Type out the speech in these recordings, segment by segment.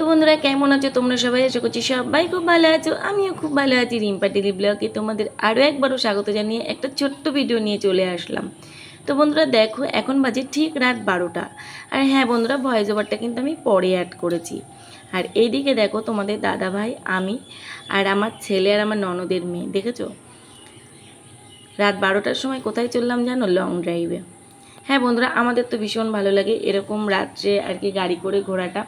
তো বন্ধুরা কেমন আছো তোমরা সবাই? আশা করছি সবাই খুব ভালো আছো, আমিও খুব ভালো আছি। রিম্পা ডেলি ব্লগে তোমাদের আরও একবারও স্বাগত জানিয়ে একটা ছোট্ট ভিডিও নিয়ে চলে আসলাম। তো বন্ধুরা দেখো, এখন বাজে ঠিক রাত 12টা। আর হ্যাঁ বন্ধুরা, ভয়েস ওভারটা কিন্তু আমি পরে অ্যাড করেছি। আর এইদিকে দেখো, তোমাদের দাদা ভাই, আমি আর আমার ছেলে আর আমার ননদের মেয়ে, দেখেছো রাত 12টার সময় কোথায় চললাম জানো? লং ড্রাইভে। হ্যাঁ বন্ধুরা, আমাদের তো ভীষণ ভালো লাগে এরকম রাত্রে আর কি গাড়ি করে ঘোরাটা।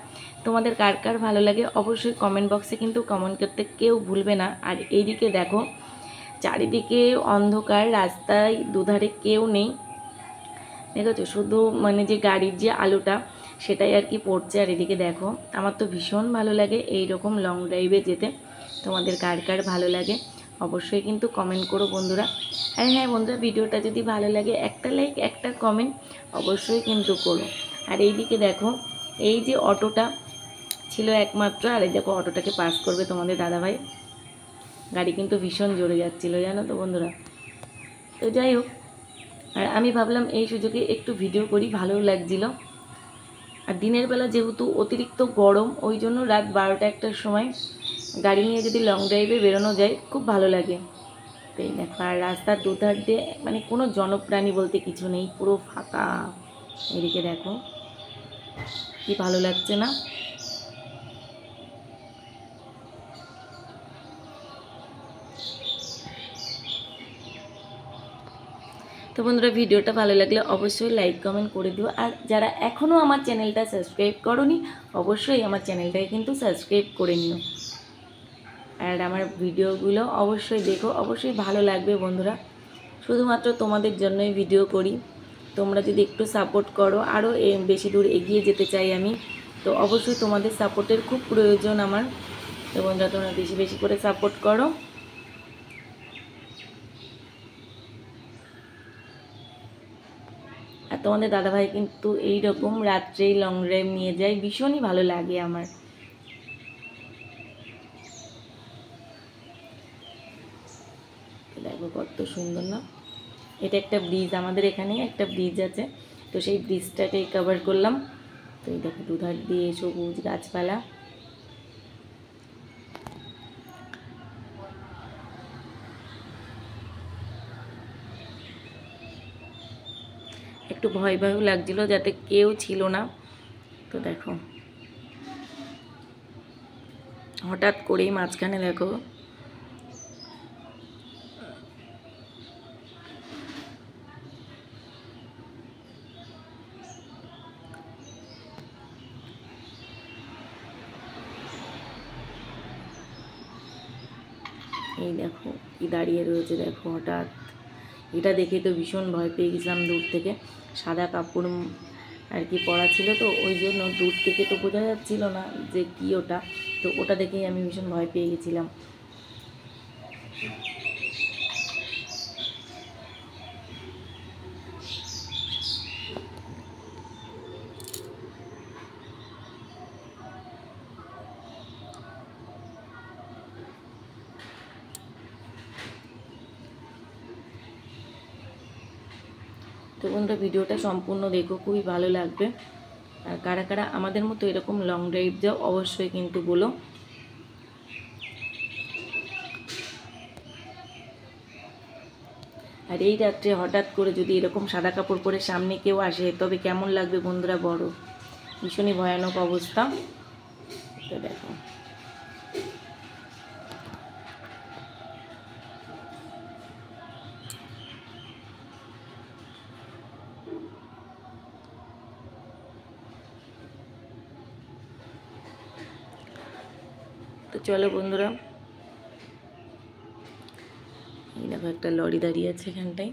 তোমাদের কার কার ভালো লাগে অবশ্যই কমেন্ট বক্সে কিন্তু কমেন্ট করতে কেউ ভুলবে না। আর এইদিকে দেখো, চারিদিকে অন্ধকার, রাস্তায় দুধারে কেউ নেই, দেখেছো? শুধু মানে যে গাড়ির যে আলোটা সেটাই আর কি পড়ছে। আর এদিকে দেখো, আমার তো ভীষণ ভালো লাগে এই রকম লং ড্রাইভে যেতে। তোমাদের কার কার ভালো লাগে অবশ্যই কিন্তু কমেন্ট করো বন্ধুরা। আর হ্যাঁ বন্ধুরা, ভিডিওটা যদি ভালো লাগে একটা লাইক একটা কমেন্ট অবশ্যই কিন্তু করো। আর এইদিকে দেখো, এই যে অটোটা ছিল একমাত্র, আর এই দেখো অটোটাকে পাস করবে তোমাদের দাদাভাই। গাড়ি কিন্তু ভীষণ জোরে যাচ্ছিলো জানো তো বন্ধুরা। তো যাই হোক, আর আমি ভাবলাম এই সুযোগে একটু ভিডিও করি, ভালোও লাগছিল। আর দিনের বেলা যেহেতু অতিরিক্ত গরম, ওই জন্য রাত 12টা একটার সময় গাড়ি নিয়ে যদি লং ড্রাইভে বেরোনো যায় খুব ভালো লাগে। তো এই দেখো, আর রাস্তার দুধার দিয়ে মানে কোনো জনপ্রাণী বলতে কিছু নেই, পুরো ফাঁকা। এদিকে দেখো কি ভালো লাগছে না? তো বন্ধুরা, ভিডিওটা ভালো লাগলে অবশ্যই লাইক কমেন্ট করে দিও। আর যারা এখনও আমার চ্যানেলটা সাবস্ক্রাইব করোনি অবশ্যই আমার চ্যানেলটাকে কিন্তু সাবস্ক্রাইব করে নিও। আর আমার ভিডিওগুলো অবশ্যই দেখো, অবশ্যই ভালো লাগবে বন্ধুরা। শুধুমাত্র তোমাদের জন্যই ভিডিও করি। তোমরা যদি একটু সাপোর্ট করো, আরও বেশি দূর এগিয়ে যেতে চাই আমি। তো অবশ্যই তোমাদের সাপোর্টের খুব প্রয়োজন আমার। তো বন্ধুরা, তোমরা বেশি বেশি করে সাপোর্ট করো। আর তোমাদের দাদাভাই কিন্তু এইরকম রাত্রেই লং ড্রাইভ নিয়ে যায়, ভীষণই ভালো লাগে আমার। দেখো কত সুন্দর না? এটা একটা ব্রিজ, আমাদের এখানে একটা ব্রিজ আছে, তো সেই ব্রিজটাকে কভার করলাম। তো এই দেখো দুধার দিয়ে সবুজ গাছপালা। একটু ভয় ভয়ও লাগছিল যাতে কেউ ছিল না। তো দেখো হঠাৎ করেই মাঝখানে দেখো এই দেখো কি দাঁড়িয়ে রয়েছে, দেখো হঠাৎ এটা দেখে তো ভীষণ ভয় পেয়ে গেছিলাম দূর থেকে। সাদা কাপড় আর কি পরা ছিল, তো ওই জন্য দূর থেকে তো বোঝা যাচ্ছিল না যে কি ওটা। তো ওটা দেখেই আমি ভীষণ ভয় পেয়ে গেছিলাম। তো বন্ধুরা, ভিডিওটা সম্পূর্ণ দেখো, খুবই ভালো লাগবে। আর কারা কারা আমাদের মতো এরকম লং ড্রাইভ যাও অবশ্যই কিন্তু বলো। আর এই রাত্রে হঠাৎ করে যদি এরকম সাদা কাপড় পরে সামনে কেউ আসে তবে কেমন লাগবে বন্ধুরা? বড় ভীষণই ভয়ানক অবস্থা। তো দেখো তো চলো বন্ধুরা, এই দেখো একটা লরি দাঁড়িয়ে আছে এখানটায়।